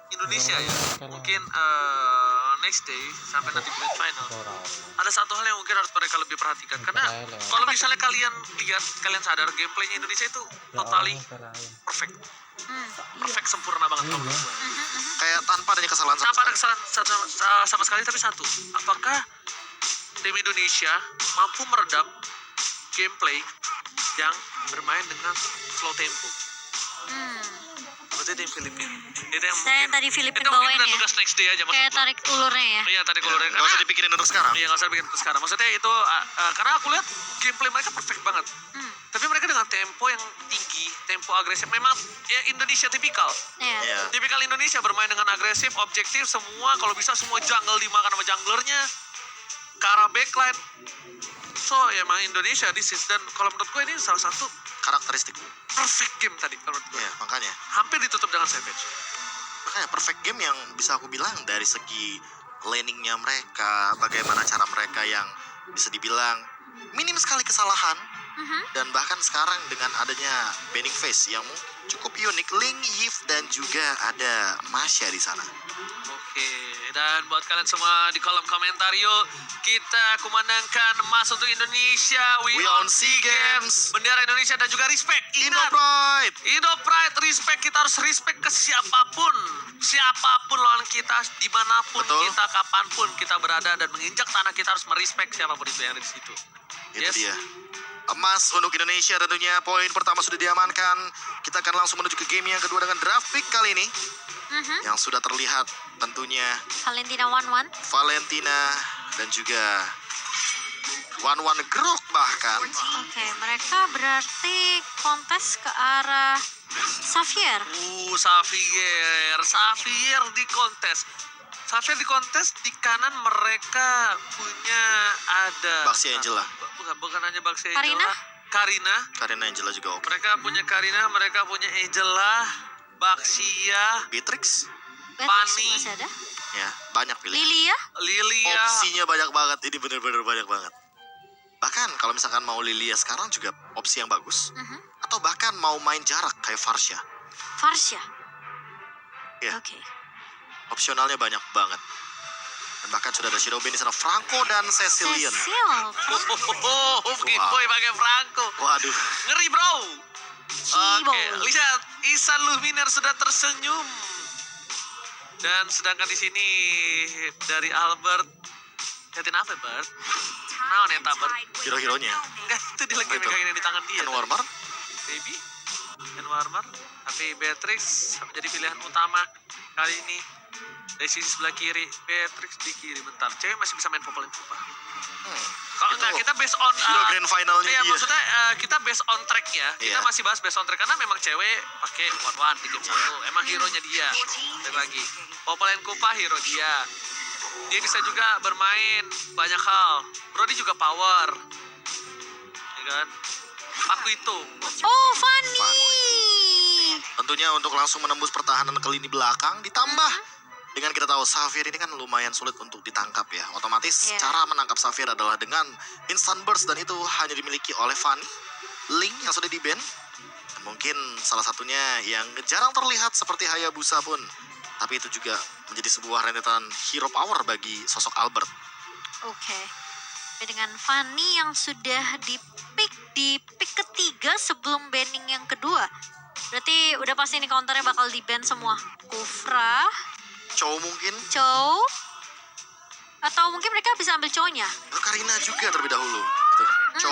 Indonesia ya, mungkin next day sampai nanti grand final, ada satu hal yang mungkin harus mereka lebih perhatikan, karena kalau misalnya kalian lihat, kalian sadar gameplaynya Indonesia itu totally perfect, perfect sempurna banget kalau menurut gue. Kayak tanpa adanya kesalahan Tanpa ada kesalahan sama sekali, tapi satu, apakah tim Indonesia mampu meredam gameplay yang bermain dengan slow tempo? Berarti tim Filipina. Itu yang Saya mungkin, tadi Filipina itu mungkin bawain udah ya. tugas next day aja maksud Kayak gua. tarik ulurnya ya. Iya, tarik ulurnya. Nggak usah dipikirin untuk sekarang. Iya, nggak usah bikin itu sekarang. Maksudnya itu karena aku lihat gameplay mereka perfect banget. Tapi mereka dengan tempo yang tinggi, tempo agresif. Memang ya Indonesia tipikal. Iya. Iya. Tipikal Indonesia bermain dengan agresif, objektif, semua kalau bisa semua jungle dimakan sama junglernya. Ke arah backline. So, ya emang Indonesia this is, dan kalau menurut gue ini salah satu Karakteristik. perfect game tadi kalau menurut gue. Iya, makanya. Hampir ditutup dengan Savage. Makanya perfect game yang bisa aku bilang dari segi laningnya mereka, bagaimana cara mereka yang bisa dibilang minim sekali kesalahan, dan bahkan sekarang dengan adanya banning phase yang cukup unik, Ling, Yif, dan juga ada Masya di sana. Oke, dan buat kalian semua di kolom komentar, yuk kita kumandangkan emas untuk Indonesia. We on SEA Games. Bendera Indonesia dan juga respect. Indo Ingat, Pride. Indo Pride, respect. Kita harus respect ke siapapun. Siapapun lawan kita, dimanapun Betul. kita, kapanpun kita berada dan menginjak tanah, kita harus merespect siapapun itu yang ada di situ. Itu dia. Emas untuk Indonesia tentunya. Poin pertama sudah diamankan. Kita akan langsung menuju ke game yang kedua dengan draft pick kali ini. Yang sudah terlihat tentunya Valentina 1-1. Valentina dan juga One Grok bahkan. Oke, mereka berarti kontes ke arah Xavier. Xavier di kontes. Xavier di kontes, di kanan mereka punya ada Baxi Angela. bukan hanya Baxi Karina? Angela. Karina. Angela juga oke. Mereka punya Karina, mereka punya Angela, Baxia, Beatrix. Beatrix Fanny. masih ada. Ya, banyak pilihan. Lilia. Lilia. Opsinya banyak banget. Ini bener-bener banyak banget. Bahkan kalau misalkan mau Lilia sekarang juga opsi yang bagus. Atau bahkan mau main jarak kayak Farsha. Farsha. Ya. Oke. Opsionalnya banyak banget. Dan bahkan sudah ada Shirobin di sana, Franco dan Cecilian. Cecil. Game Boy pakai Franco. Waduh. Ngeri, bro. Cibo. Oke, lihat Isan Luminer sudah tersenyum. Dan sedangkan di sini dari Albert, liatin apa Bert? Naon ya Albert? Hero-heronya. Enggak, itu dia lagi Apa itu? megangin yang di tangan dia. Kan Warmer. Baby, dan Warmer, tapi Beatrix menjadi pilihan utama kali ini. Dari sisi sebelah kiri, Beatrix di kiri. Bentar, cewek masih bisa main Popol Kupa. Kalau enggak, kita based on Hero grand finalnya iya, dia. maksudnya kita based on track ya. Kita Iya. masih bahas based on track karena memang cewek pakai one di game satu. Emang hero-nya dia. Balik lagi. Popol Kupa hero dia. Dia bisa juga bermain banyak hal. Brody juga power. Ya kan? Aku itu. Oh, Fanny. Tentunya untuk langsung menembus pertahanan ke lini belakang, ditambah dengan kita tahu Xavier ini kan lumayan sulit untuk ditangkap ya. Otomatis Iya. cara menangkap Xavier adalah dengan instant burst, dan itu hanya dimiliki oleh Fanny. Link yang sudah di-ban. Dan mungkin salah satunya yang jarang terlihat seperti Hayabusa pun. Tapi itu juga menjadi sebuah rentetan hero power bagi sosok Albert. Oke. Dengan Fanny yang sudah di pick ketiga sebelum banning yang kedua. Berarti udah pasti nih counternya bakal di-ban semua. Kufra, Chow mungkin. Chow, atau mungkin mereka bisa ambil Chow-nya. Karina juga terlebih dahulu. Tuh,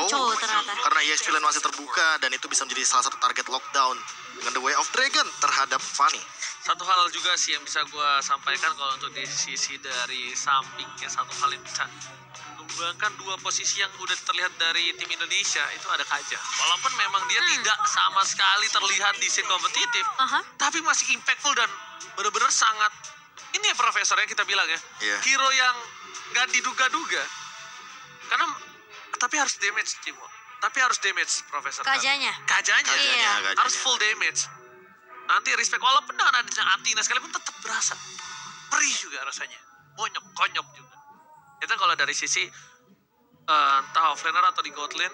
Chow ternyata. Karena EXP lane masih terbuka dan itu bisa menjadi salah satu target lockdown dengan The Way of Dragon terhadap Fanny. Satu hal juga sih yang bisa gue sampaikan kalau untuk di sisi dari sampingnya, satu hal yang bisa mengembangkan dua posisi yang udah terlihat dari tim Indonesia itu ada Kaja. Walaupun memang dia tidak sama sekali terlihat di scene kompetitif, tapi masih impactful dan benar-benar sangat, ini ya profesor yang kita bilang ya, Iya. hero yang gak diduga-duga. Karena tapi harus damage Cimo. Tapi harus damage profesor. Kajanya. Kajanya. Iya. Harus full damage. Nanti respect walaupun dengan adanya Athena sekalipun tetap berasa perih juga rasanya, konyok juga. Itu kalau dari sisi entah offlaner atau di god lane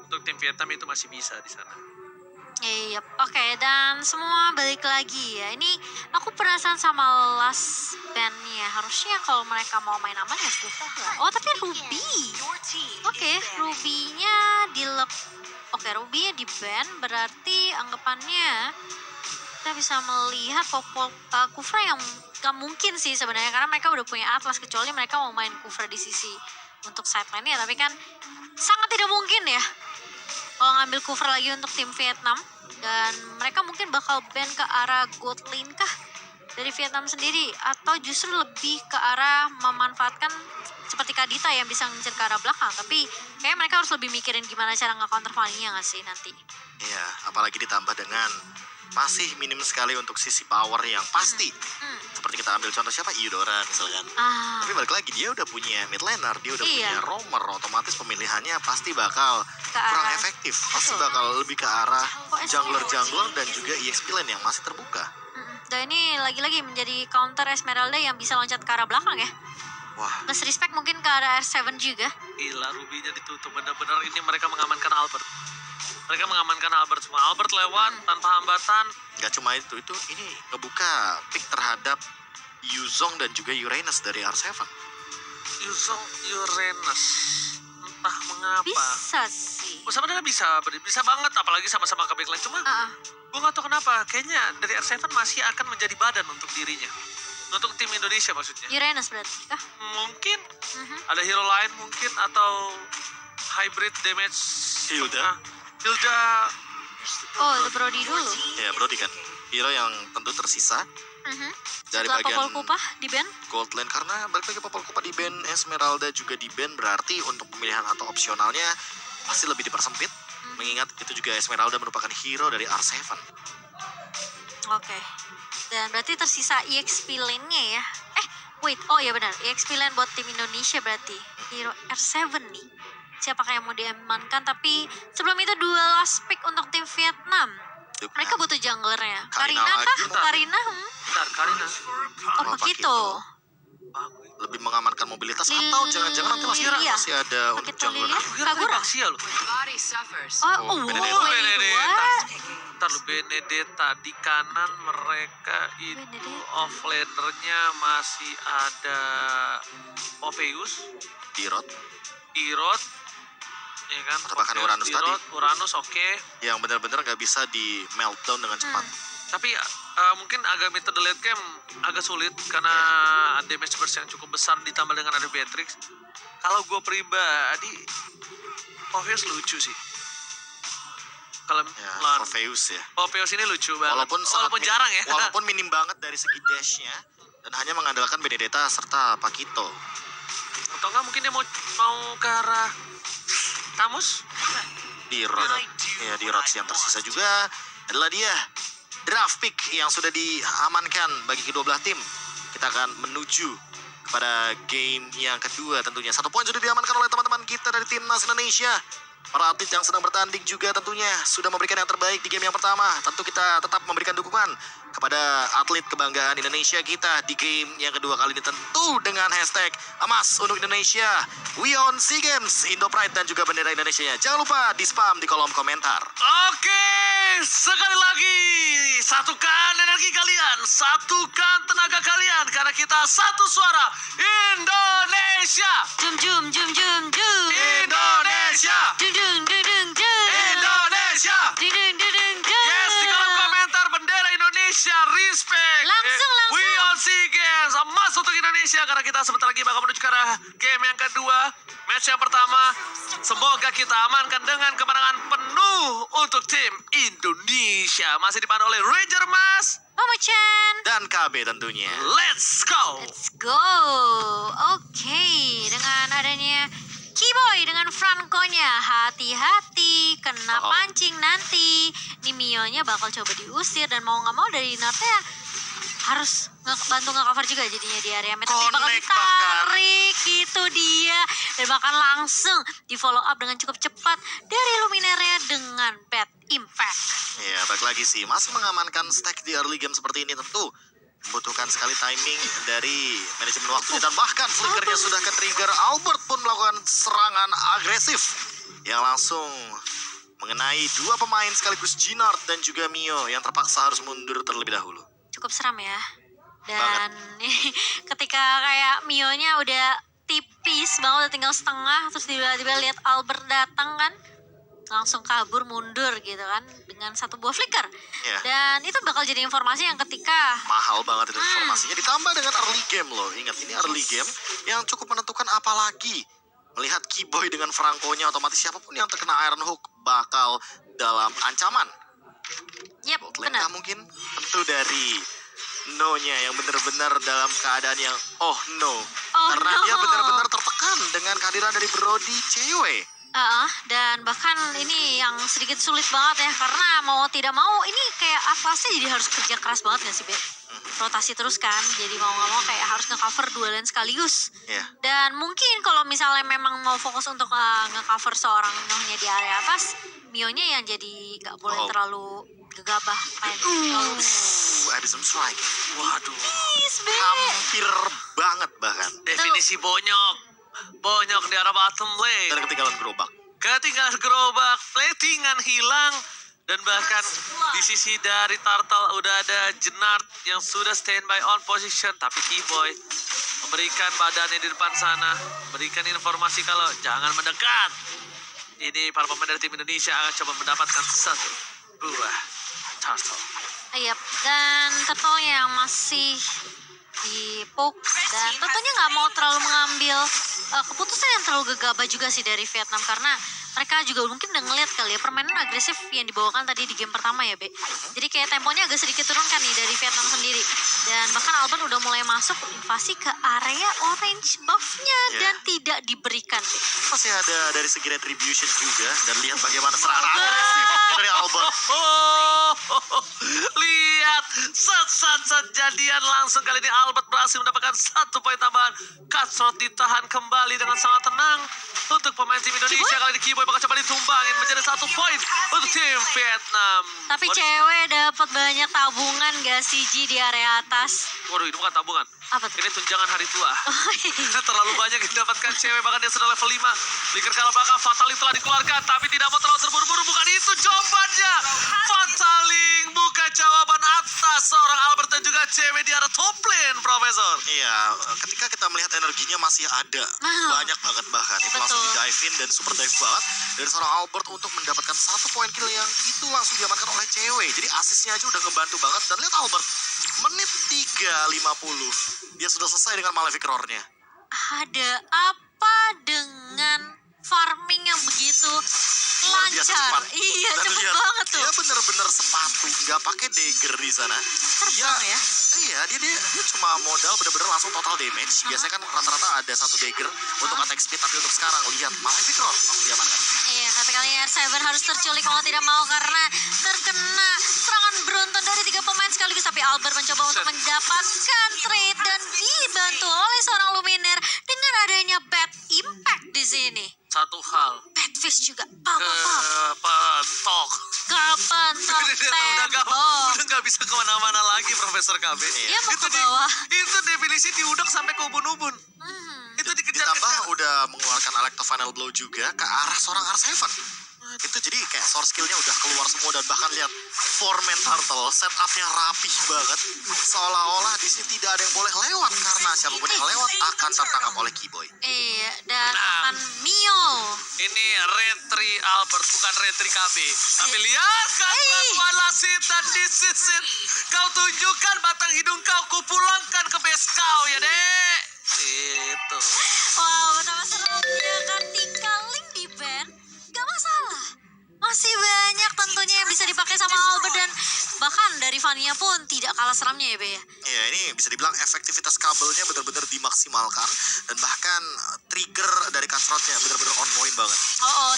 untuk tim Vietnam itu masih bisa di sana. Iya, oke, dan semua balik lagi ya. Ini aku penasaran sama last bandnya. Harusnya kalau mereka mau main aman ya Kufra. Oh, tapi Ruby. Oke, Ruby-nya Ruby-nya di ban, berarti anggapannya kita bisa melihat Kufra yang gak mungkin sih sebenarnya, karena mereka udah punya Atlas, kecuali mereka mau main Kufra di sisi untuk sideline-nya, tapi kan sangat tidak mungkin ya kalau ngambil Kufra lagi untuk tim Vietnam. Dan mereka mungkin bakal ban ke arah gold lane kah dari Vietnam sendiri, atau justru lebih ke arah memanfaatkan seperti Kadita yang bisa ngincer ke arah belakang. Tapi kayaknya mereka harus lebih mikirin gimana cara nge-counter Fanny-nya nggak sih nanti. Iya, apalagi ditambah dengan masih minim sekali untuk sisi power yang pasti. Seperti kita ambil contoh siapa, Eudora misalkan. Tapi balik lagi, dia udah punya mid laner, dia udah punya roamer, otomatis pemilihannya pasti bakal kurang efektif. Pasti bakal lebih ke arah jungler-jungler dan juga EXP lane yang masih terbuka. Dan ini lagi-lagi menjadi counter Esmeralda yang bisa loncat ke arah belakang ya. Wah, Plus respect mungkin ke arah R7 juga. Gila, Ruby-nya ditutup. Bener-bener ini mereka mengamankan Albert. Mereka mengamankan Albert semua. Albert lewat tanpa hambatan. gak cuma itu ini ngebuka pick terhadap Yuzong dan juga Uranus dari R7. Yuzong Uranus. Entah mengapa. Bisa sih. Sebenarnya bisa banget, apalagi sama-sama ke backline. Cuma gue gak tau kenapa, kayaknya dari R7 masih akan menjadi badan untuk dirinya. Untuk tim Indonesia maksudnya. Uranus berarti kah? Mungkin ada hero lain mungkin, atau hybrid damage. Hilda. Oh, itu Brody dulu. Ya, Brody kan hero yang tentu tersisa dari Setelah bagian Popol Kupah di ban. gold lane, karena balik lagi Popol Kupa di ban, Esmeralda juga di ban, berarti untuk pemilihan atau opsionalnya pasti lebih dipersempit. Mengingat itu juga Esmeralda merupakan hero dari R7. Oke. Dan berarti tersisa EXP lane-nya ya. Oh ya benar, EXP lane buat tim Indonesia berarti. Hero R7 nih. Siapakah yang mau diamankan? Tapi sebelum itu duel last pick untuk tim Vietnam. Mereka butuh junglernya. Karina kah? Karina? Bentar, Karina. Oh, begitu. Lebih mengamankan mobilitas, atau jangan-jangan nanti masih ada untuk jungler. Kagura? Baxia loh. Benedetta. Benedetta. Ntar lu, Benedetta di kanan mereka itu offlanernya masih ada Orpheus, Irod, ya kan? Atau bahkan Uranus tadi. Uranus oke. Yang benar-benar nggak bisa di meltdown dengan cepat. Tapi mungkin agak metode late game agak sulit karena damage burst yang cukup besar ditambah dengan ada Beatrix. Kalau gue pribadi, Orpheus lucu sih. Kalau Orpheus ya. Orpheus ini lucu banget. Walaupun jarang ya. Walaupun minim banget dari segi dashnya, dan hanya mengandalkan Benedetta serta Pakito. Atau enggak mungkin dia mau ke arah Tamus? Di Rods yang tersisa juga adalah dia draft pick yang sudah diamankan bagi kedua belah tim. Kita akan menuju kepada game yang kedua tentunya. 1 poin sudah diamankan oleh teman-teman kita dari Timnas Indonesia. Para atlet yang sedang bertanding juga tentunya sudah memberikan yang terbaik di game yang pertama. Tentu kita tetap memberikan dukungan kepada atlet kebanggaan Indonesia kita di game yang kedua kali ini, tentu dengan hashtag emas untuk Indonesia, We on SEA Games, Indo Pride dan juga bendera Indonesia. Jangan lupa di spam di kolom komentar. Oke, sekali lagi satukan energi kalian, satukan tenaga kalian, karena kita satu suara, Indonesia. Jum. Indonesia. Indonesia. Yes, di kolom komentar bendera Indonesia, respect. Langsung. We on SEA Games, emas untuk Indonesia, karena kita sebentar lagi bakal menuju ke arah game yang kedua. Match yang pertama, semoga kita amankan dengan kemenangan penuh untuk tim Indonesia. Masih dipandu oleh Ranger Mas, Momo-chan. Dan KB tentunya. let's go. Let's go. Oke, dengan adanya Keyboy dengan Franco-nya, hati-hati kena pancing nanti. Nih Mio-nya bakal coba diusir, dan mau nggak mau dari Nate harus bantu nge-cover juga jadinya di area mid. Tapi bakal ditarik, itu dia. Dan bakal langsung di follow up dengan cukup cepat dari Luminernya dengan Bad Impact. Ya, balik lagi sih, masih mengamankan stack di early game seperti ini tentu membutuhkan sekali timing dari manajemen waktunya, dan bahkan flickernya sudah ke trigger. Albert pun melakukan serangan agresif yang langsung mengenai dua pemain sekaligus Ginard dan juga Mio yang terpaksa harus mundur terlebih dahulu. Cukup seram ya. Dan ketika kayak Mio-nya udah tipis banget, udah tinggal setengah, terus tiba-tiba lihat Albert datang kan, langsung kabur mundur gitu kan dengan satu buah flicker. Ya. Dan itu bakal jadi informasi yang ketika Mahal banget itu informasinya, ditambah dengan early game loh. Ingat, ini early game yang cukup menentukan, apalagi melihat Keyboy dengan Franco-nya, otomatis siapapun yang terkena Iron Hook bakal dalam ancaman. Yep, Botlane benar. mungkin tentu dari No-nya yang benar-benar dalam keadaan yang oh no. Karena no. dia benar-benar tertekan dengan kehadiran dari Brody cewek. Dan bahkan ini yang sedikit sulit banget ya, karena mau tidak mau ini kayak apa sih, jadi harus kerja keras banget gak sih, Be? Rotasi terus kan, jadi mau gak mau kayak harus nge-cover dua lane sekaligus. Ya. Dan mungkin kalau misalnya memang mau fokus untuk nge-cover seorang Noh-nya di area atas, Mio-nya yang jadi gak boleh terlalu gegabah main. Abyssal Strike. Waduh. Please, Be. Hampir banget bahkan. Definisi bonyok. Bonyok di arah bottom lane. Dan ketinggalan gerobak. Ketinggalan gerobak, platingan hilang. Dan bahkan di sisi dari Turtle udah ada Ginard yang sudah standby on position. Tapi Keyboy memberikan badannya di depan sana. Memberikan informasi kalau jangan mendekat. Ini para pemain dari tim Indonesia akan coba mendapatkan satu buah Turtle. Yap, dan tentunya yang masih di poke, dan tentunya nggak mau terlalu mengambil keputusan yang terlalu gegabah juga sih dari Vietnam, karena mereka juga mungkin udah ngeliat kali ya permainan agresif yang dibawakan tadi di game pertama ya, Be. Jadi kayak temponya agak sedikit turunkan nih dari Vietnam sendiri. Dan bahkan Albert udah mulai masuk invasi ke area orange buff-nya dan tidak diberikan, Be. Masih ada dari segi retribution juga, dan lihat bagaimana serangan agresif dari Albert. Lihat set jadian langsung kali ini Albert berhasil mendapatkan 1 poin tambahan. Cutthroat ditahan kembali dengan sangat tenang untuk pemain tim Indonesia. Kali ini Keyboy bakal coba ditumbangin menjadi 1 poin untuk tim Vietnam. Tapi cewek dapat banyak tabungan gak sih, Ji, di area atas? Waduh, ini bukan tabungan. Apa tuh? Ini tunjangan hari tua. Oh, iya. Terlalu banyak yang didapatkan cewek, bahkan dia sudah level 5. Flicker kalau belakang, Fataling telah dikeluarkan, tapi tidak mau terlalu terburu-buru. Bukan itu jawabannya. Fataling bukan jawaban atas seorang Albert dan juga cewek di arah top lane, Profesor. Iya, ketika kita melihat energinya masih ada, banyak banget bahkan. Itu langsung Betul. di dive in dan super dive banget dari seorang Albert untuk mendapatkan 1 poin kill yang itu langsung diamankan oleh cewek. Jadi asisnya aja udah ngebantu banget. Dan lihat Albert, menit 3:50 dia sudah selesai dengan Malefic Roar-nya. Ada apa dengan farming yang begitu Luar biasa lancar? cepat. Iya, Dan cepet lihat, banget tuh. dia bener-bener sepatu, nggak pakai dagger di sana. Terbang ya. Iya, dia cuma modal bener-bener langsung total damage. Biasanya kan rata-rata ada 1 dagger untuk attack speed, tapi untuk sekarang lihat Malefic Roar langsung diamankan. Iya, kata kalian R7 harus terculik mau tidak mau karena terkena serangan beruntun dari 3 pemain sekaligus. Tapi Albert mencoba untuk mendapatkan trade dan dibantu oleh seorang Luminaire dengan adanya bad impact di sini. Satu hal, Bad fish juga. Pam. kepentok. Kapan Udah gak bisa kemana-mana lagi, Profesor KB. Dia mau ke bawah. Itu definisi diudak sampai ke ubun-ubun. Itu dikejar-kejar. Ditambah udah mengeluarkan Electro Final Blow juga ke arah seorang R7. Itu jadi kayak source skillnya udah keluar semua, dan bahkan lihat Foreman Turtle setupnya rapih banget, seolah-olah di sini tidak ada yang boleh lewat karena siapapun yang lewat akan tertangkap oleh Keyboy. Iya, dan akan Mio. Ini retri Albert, bukan retri KB. Tapi lihat kan kelakuan Lasit dan disisit. Kau tunjukkan batang hidung kau, kupulangkan ke base kau ya, Dek. Itu. Wow, betapa serunya kan tinggal link di band. Gak masalah. Masih banyak tentunya yang bisa dipakai sama Albert, dan bahkan dari Vania pun tidak kalah seramnya ya, Be ya. Ya, ini bisa dibilang efektivitas kabelnya benar-benar dimaksimalkan, dan bahkan trigger dari cutthroat-nya benar-benar on point banget.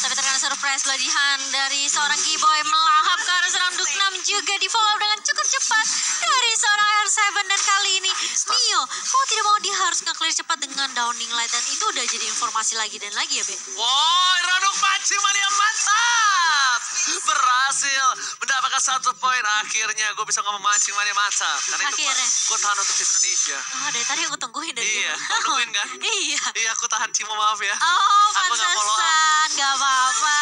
Tapi terkena surprise bloody hand dari seorang Keyboy melahap ke arah seorang Duknam, juga di follow dengan cukup cepat dari seorang R7, dan kali ini Instant. Mio mau tidak mau dia harus nge-clear cepat dengan downing light, dan itu udah jadi informasi lagi dan lagi ya, Be. Woi, Radok pancing Malia mantap. berhasil mendapatkan 1 poin. Akhirnya gue bisa memancing Mania Mansa. Karena itu Akhirnya. gue tahan untuk tim Indonesia. Oh, dari tadi aku tungguin dari Iya, dia. kau nungguin kan? Iya. Iya, aku tahan Cimo, maaf ya. Oh, Aku nggak follow up. pantesan. Gak apa-apa.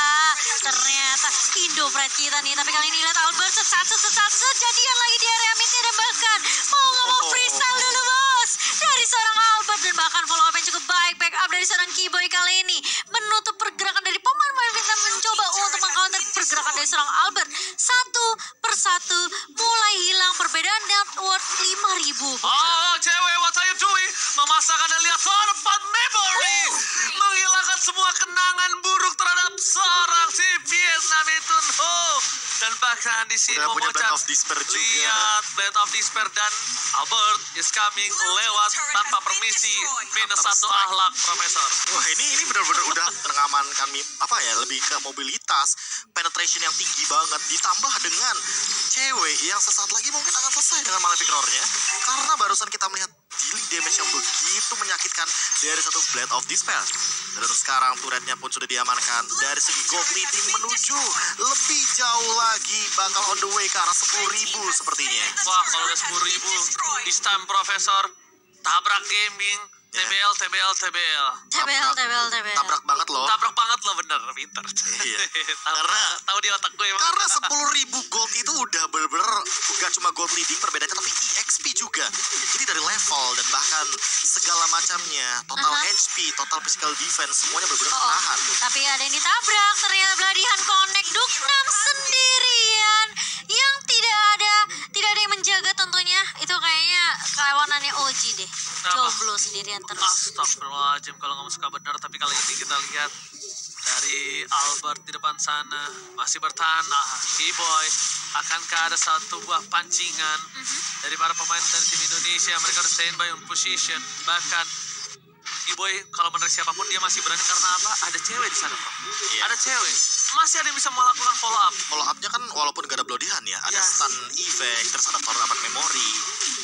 Ternyata Indo Pride kita nih. Tapi kali ini lihat Albert kejadian lagi di area mid dan bahkan mau freestyle dulu bos. Dari seorang Albert dan bahkan follow up yang cukup baik. Back up dari seorang Keyboy kali ini. Menutup pergerakan dari pemain kita mencoba untuk mengcounter pergerakan dari seorang Albert. Satu persatu mulai hilang perbedaan net worth 5.000. Oh, cewek, what are you doing? Memasakkan dan lihat tempat memory. Menghilangkan semua kenangan buruk terhadap seorang si Vietnam itu. Oh. Dan bahkan di sini Udah punya memocah. Blade of Despair juga. Lihat Blade of Despair dan Albert is coming lewat tanpa permisi. -1 akhlak, Profesor. Wah, ini benar-benar udah mengamankan apa ya, lebih ke mobilitas, penetration yang tinggi banget ditambah dengan cewek yang sesaat lagi mungkin akan selesai dengan Malefic Roar-nya karena barusan kita melihat dealing damage yang begitu menyakitkan dari satu Blade of Despair. Dan untuk sekarang turretnya pun sudah diamankan. Dari segi gold leading menuju lebih jauh lagi, bakal on the way ke arah 10.000 sepertinya. Wah, kalau udah 10.000, this time Profesor, tabrak gaming, TBL. Tabrak banget loh. Tabrak banget loh, bener, pinter. Iya. Karena tahu di otak gue emang. Karena 10.000 gold itu udah bener-bener gak cuma gold leading perbedaannya, tapi EXP juga. Jadi dari level dan bahkan segala macamnya, total HP, total physical defense, semuanya bener-bener menahan. Tapi ada yang ditabrak, ternyata Bladihan Connect Duknam sendirian yang tidak ada yang menjaga tentunya. Itu kayaknya kawanannya Oji deh. Kenapa? Jomblo sendirian terus. Astagfirullahaladzim, kalau nggak suka benar. Tapi kali ini kita lihat dari Albert di depan sana masih bertahan. Keyboy, akankah ada satu buah pancingan dari para pemain dari tim Indonesia? Mereka udah standby on position. Bahkan Keyboy kalau menarik siapapun dia masih berani karena apa? Ada cewek di sana, bro. Iya. Ada cewek. Masih ada yang bisa melakukan follow up. Follow up-nya kan walaupun gak ada blodihan ya, ada Yes. stun effect, terus ada power dapat memori,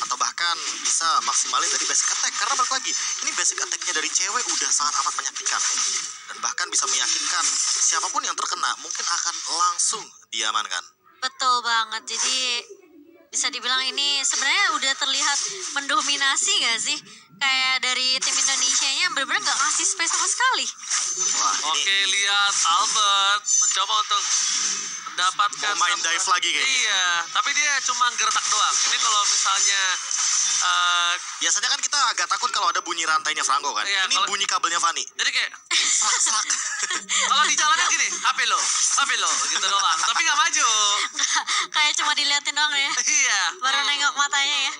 atau bahkan bisa maksimalin dari basic attack. Karena balik lagi, ini basic attack-nya dari cewek udah sangat amat menyakitkan. Dan bahkan bisa meyakinkan siapapun yang terkena mungkin akan langsung diamankan. Betul banget. Jadi bisa dibilang ini sebenarnya udah terlihat mendominasi gak sih? Kayak dari tim Indonesianya benar-benar gak ngasih space sama sekali. Wah, ini Oke, lihat Albert mencoba untuk mendapatkan mau main satu- dive lagi kayaknya. Iya, tapi dia cuma gertak doang. Ini kalau misalnya Biasanya kan kita agak takut kalau ada bunyi rantainya Franco kan. Iya, Ini kalau- bunyi kabelnya Fanny. jadi kayak Sak-sak. kalau di jalannya gini, HP lo gitu doang. Tapi nggak maju. Kayak cuma diliatin doang ya. Iya. Baru nengok matanya ya.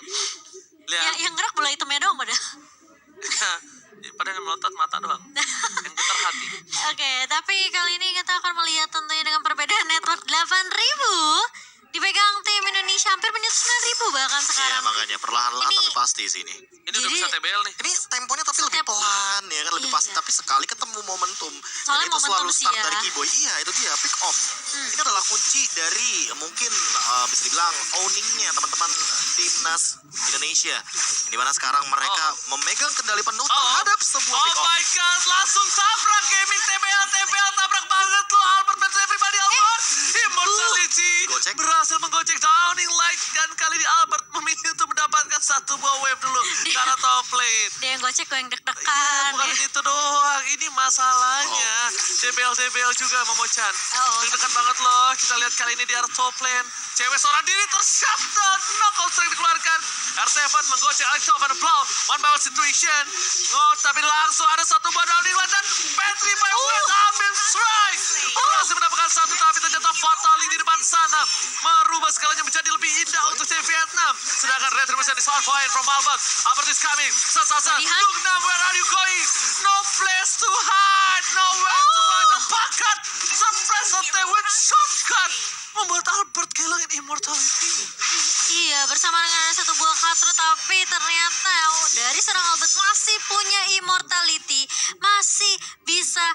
Lihat. Yang gerak bola hitamnya doang padahal. Pada yang melotot mata doang. Yang getar hati. Oke, tapi kali ini kita akan melihat tentunya dengan perbedaan network 8.000 dipegang tim Indonesia hampir menyentuh 9.000 bahkan Iya, sekarang. makanya perlahan-lahan Ini- tapi pasti sih ini. Ini udah Jadi- bisa TBL nih. Ini temponya tapi lebih Setiap- pelan ya kan, lebih Iya, pasti. iya. Tapi sekali ketemu momentum, dan Soalnya itu momentum selalu sih start ya. dari Keyboy. Iya, itu dia pick off. Ini adalah kunci dari mungkin bisa dibilang owningnya teman-teman timnas Indonesia. Di mana sekarang mereka memegang kendali penuh terhadap sebuah Oh pick off. my god, langsung tabrak gaming TBL tabrak banget lo Albert dan everybody Albert. Immortality Gocek. berhasil menggocek Downing Light dan kali ini Albert memilih untuk mendapatkan satu buah wave dulu karena top lane. Dia yang gocek, gue yang Iya, deg-degan. bukan ya. itu doang. Ini masalahnya. TBL juga memocan. Oh. Deg-degan banget loh. Kita lihat kali ini di arah top lane. Cewek seorang diri tershutdown. Knockout strike dikeluarkan. R7 menggocek Alex Van Blau. One by one situation. Oh, tapi langsung ada satu buah Downing Light dan Petri by West ambil strike. Berhasil mendapatkan satu tapi ternyata fatally di depan sana. Merubah segalanya menjadi lebih indah untuk tim Vietnam. Sedangkan Retribution is on point from Albert. Albert is coming. Sasa. Lihat. Look now, where are you going? No place to hide. Nowhere to hide. Pakat. Suppress attack with shotgun. Membuat Albert kehilangan immortality. Iya, bersama dengan ada satu buah katro, tapi ternyata dari seorang Albert masih punya immortality, masih bisa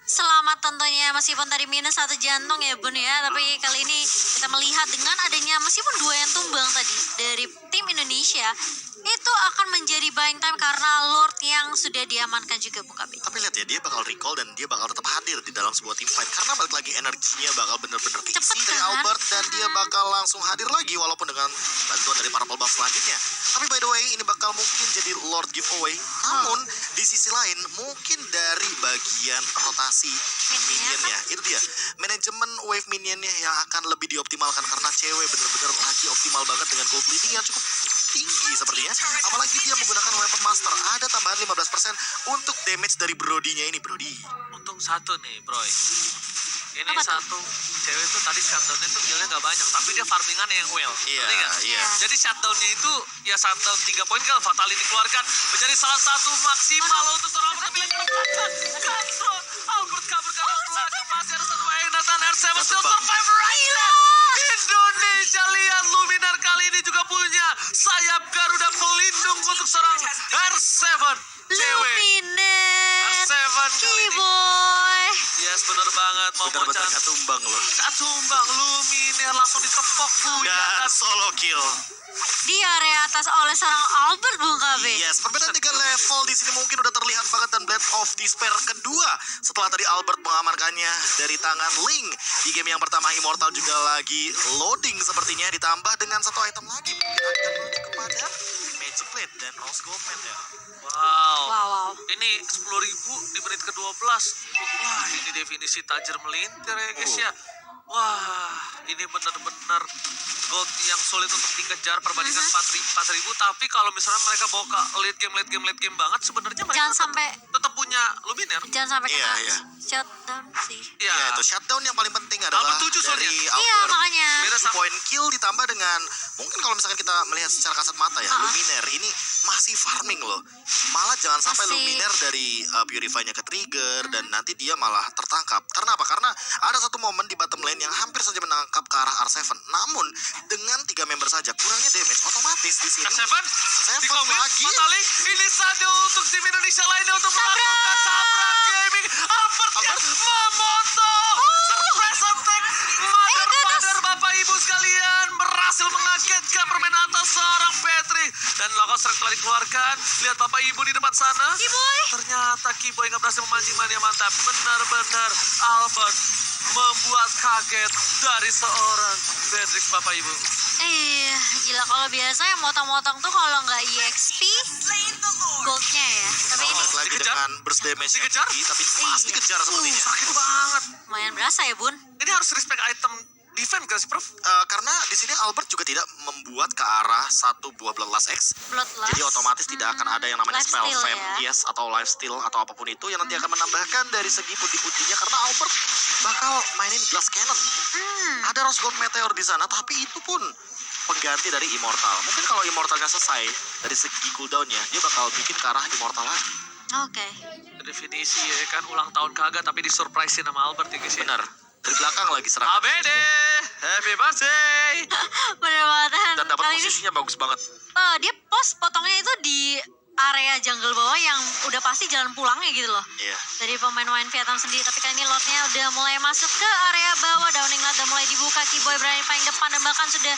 selamat tentunya meskipun tadi minus 1 jantung ya Bun ya. Tapi kali ini kita melihat dengan adanya meskipun 2 yang tumbang tadi dari tim Indonesia itu akan menjadi buying time karena Lord yang sudah diamankan juga Bung Kabe. Tapi lihat ya, dia bakal recall dan dia bakal tetap hadir di dalam sebuah team fight karena balik lagi energinya bakal bener-bener keisi Cepet dari kan? Albert dan dia bakal langsung hadir lagi walaupun dengan bantuan dari para buff selanjutnya. Tapi by the way, ini bakal mungkin jadi Lord giveaway. Namun di sisi lain mungkin dari bagian rotasi minionnya itu dia manajemen wave minionnya yang akan lebih dioptimalkan karena cewek bener-bener lagi optimal banget dengan gold leading yang cukup tinggi sepertinya. Apalagi dia menggunakan weapon master, ada tambahan 15% untuk damage dari Brodinya ini. Brody, Untung satu nih, bro. Ini Apa tuh? satu cewek tuh tadi shutdownnya tuh killnya gak banyak, tapi dia farmingan yang well. Iya, Ngerti nggak? iya. Jadi shutdownnya itu ya shutdown 3 poin kan fatality dikeluarkan menjadi salah satu maksimal untuk seorang Albert bila kontrol. Albert kabur masih ada satu Nathan R7 still survive right now. Indonesia lihat Luminar kali ini juga punya sayap Garuda pelindung untuk seorang R7 cewek. Luminet, R7 kali ini. Kiboy. Yes, bener banget. Mau bener-bener bocan. gak tumbang loh. Gak tumbang, Luminar langsung ditepok Dan solo kill. Di area atas oleh seorang Albert Bung Kabe. Yes, perbedaan 3 level di sini mungkin udah terlihat banget dan Blade of Despair kedua setelah tadi Albert mengamankannya dari tangan Link. Di game yang pertama Immortal juga lagi loading sepertinya ditambah dengan satu item lagi mungkin akan menuju kepada Magic Blade dan Rose Gold Meteor. Wow. Wow. Ini 10.000 di menit ke-12. Wah, ini definisi tajir melintir ya guys ya. Wah, ini benar-benar gold yang sulit untuk dikejar perbandingan 4.000. Tapi kalau misalnya mereka bawa ke late game banget, sebenarnya mereka Jangan sampai tetap punya Luminar. jangan sampai kena Iya. shutdown sih. Ya, Ya, itu shutdown yang paling penting adalah Albert 7 soalnya. dari Iya, Albert. makanya. Beda sama Point kill ditambah dengan mungkin kalau misalkan kita melihat secara kasat mata ya, Luminaire ini masih farming loh. Malah jangan sampai Masih. Luminaire dari Purify-nya ke trigger dan nanti dia malah tertangkap. Karena apa? Karena ada satu momen di bottom lane yang hampir saja menangkap ke arah R7. Namun dengan 3 member saja kurangnya damage otomatis di sini. R7 R7 di komit lagi. Mataling ini saatnya untuk tim Indonesia lainnya untuk melakukan sabrak gaming. Albert yang memotong surprise attack mother bapak ibu sekalian berhasil mengagetkan permainan atas seorang Patrick dan logo strike telah dikeluarkan. Lihat bapak ibu di depan sana. Kiboy. Ternyata Kiboy nggak berhasil memancing mania mantap. Benar-benar Albert membuat kaget dari seorang Patrick bapak ibu. Gila kalau biasa yang motong-motong tuh kalau nggak EXP goldnya ya. Tapi ini Balik lagi Dikejar? dengan burst damage yang Dikejar? tinggi, tapi pas dikejar sepertinya. Sakit banget. lumayan berasa ya Bun. Ini harus respect item defense gak sih, Prof? Karena di sini Albert juga tidak membuat ke arah satu buah Bloodlust X. Bloodlust. Jadi otomatis tidak akan ada yang namanya spell Lifesteal fam, ya. yes, atau lifesteal atau apapun itu yang nanti akan menambahkan dari segi putih-putihnya karena Albert bakal mainin glass cannon. Ada Rose Gold Meteor di sana, tapi itu pun pengganti dari Immortal. Mungkin kalau Immortalnya selesai dari segi cooldownnya, dia bakal bikin ke arah Immortal lagi. Oke. Definisi ya kan ulang tahun kagak tapi disurprisein sama Albert ya guys ya. Benar. Dari belakang lagi serangan. ABD, happy birthday. Bener banget. Dan dapat Kali ini posisinya bagus banget. dia pos potongnya itu di area jungle bawah yang udah pasti jalan pulangnya gitu loh. Iya. Dari pemain-pemain Vietnam sendiri. Tapi kali ini lotnya udah mulai masuk ke area bawah. Downing lot udah mulai dibuka. Kiboy berani paling depan. Dan bahkan sudah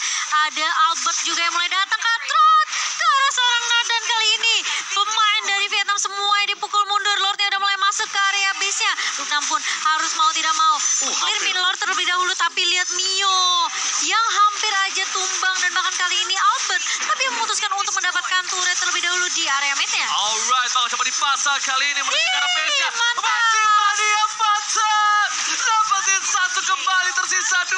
ada Albert juga yang mulai datang. Katrot ke arah seorang Nathan kali ini. Pemain dari Vietnam semua yang dipukul mundur. Lordnya udah mulai masuk ke area base-nya. Luknam pun harus mau tidak mau. Clear hampir. mid Lord terlebih dahulu. Tapi lihat Mio yang hampir aja tumbang. Dan bahkan kali ini Albert. Tapi memutuskan untuk mendapatkan turret terlebih dahulu di area mid-nya. Alright, bakal coba dipasang kali ini menuju ke arah base-nya. Mantap. Mancing mania pasang. Dapatin satu kembali tersisa 2.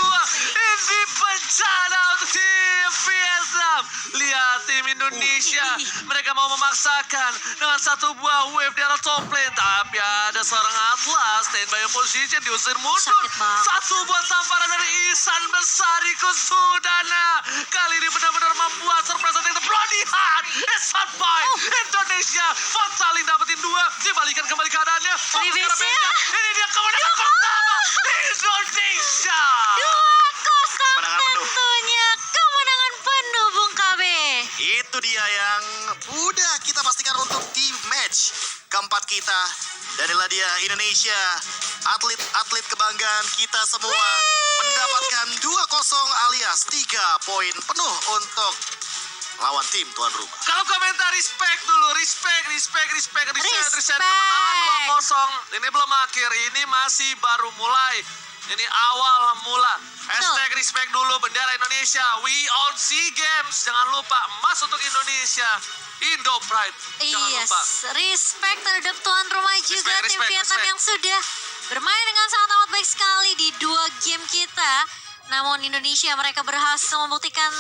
Ini bencana untuk tim Vietnam. Lihat tim Indonesia. Mereka mau memaksakan dengan satu buah wave di arah top lane. Tapi ada seorang Atlas standby position diusir mundur. Sakit banget. Satu buah tamparan dari Ihsan Besari Kusudana. Kali ini benar-benar membuat surprise attack the Bloody Heart. Ihsan point. Indonesia. Fataling dapetin 2. Dibalikan kembali keadaannya. Fokus ke arah Base-nya. base-nya. Ini dia kemenangan pertama. Indonesia. 2-0 Kemenangan penuh. tentunya kemenangan penuh Bung Kabe. Itu dia yang udah kita pastikan untuk di match keempat kita. Dan inilah dia Indonesia, atlet-atlet kebanggaan kita semua mendapatkan 2-0 alias 3 poin penuh untuk lawan tim tuan rumah. Kalau komentar respect dulu, respect. Respect. Kemenangan 2-0. Ini belum akhir, ini masih baru mulai. Ini awal mula. Hashtag respect dulu bendera Indonesia. We on SEA Games. Jangan lupa emas untuk Indonesia. Indo Pride. Jangan Yes, lupa. respect terhadap tuan rumah juga tim Respect. Vietnam yang sudah bermain dengan sangat amat baik sekali di 2 game kita. Namun Indonesia mereka berhasil membuktikan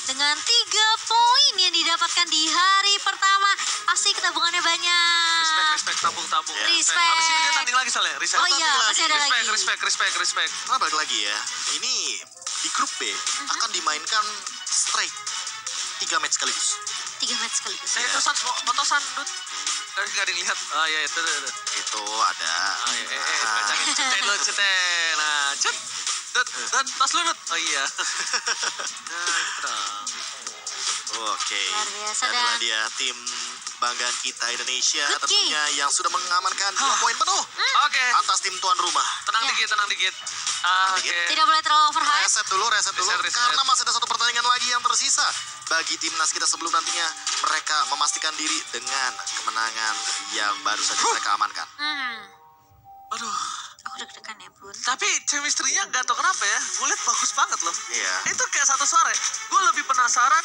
dengan 3 poin yang didapatkan di hari pertama. Asik tabungannya banyak. Respect, tabung. Ya. Respect. Abis ini dia tanding lagi soalnya. Respect. Oh iya, masih ada lagi. Respect. Nah, balik lagi ya. Ini di grup B akan dimainkan straight 3 match sekaligus. 3 match sekaligus. Nah itu San, fotosan, Dut. Gak ada yang lihat. Oh iya, itu. Itu ada. Oh iya, bacain. Cetek dulu, cetek. Nah, cet. Dut, tas lu, Dut. Oh iya. Nah, itu dong. Oke. Luar biasa Dan dah. itulah dia tim kebanggaan kita Indonesia Good tentunya yang sudah mengamankan 2 poin penuh Oke, atas tim tuan rumah. tenang Ya. dikit. Oke. Tidak boleh terlalu overhype. Reset dulu Reset. karena masih ada 1 pertandingan lagi yang tersisa bagi timnas kita sebelum nantinya mereka memastikan diri dengan kemenangan yang baru saja mereka amankan. Aduh, Aku deg-degan ya, Bun. tapi chemistry-nya gak tau kenapa ya. Gue liat bagus banget loh. Iya. Itu kayak satu suara. Gue lebih penasaran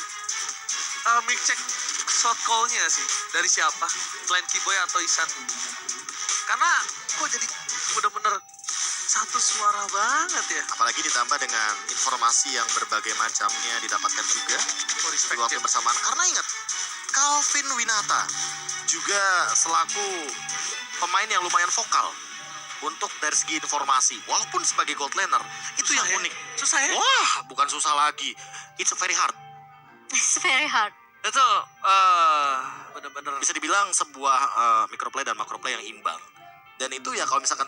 mic check shot call-nya sih. Dari siapa? Selain Kiboy atau Isan. Karena kok jadi bener-bener satu suara banget ya. Apalagi ditambah dengan informasi yang berbagai macamnya didapatkan juga Oh, di respect waktu ya. yang bersamaan. Karena ingat, Calvin Winata juga selaku pemain yang lumayan vokal untuk dari segi informasi. Walaupun sebagai gold laner, itu yang unik. Susah ya? Wah, bukan susah lagi. It's very hard. It's very hard. Itu bener-bener Bisa dibilang sebuah microplay dan macroplay yang imbang. Dan itu ya kalau misalkan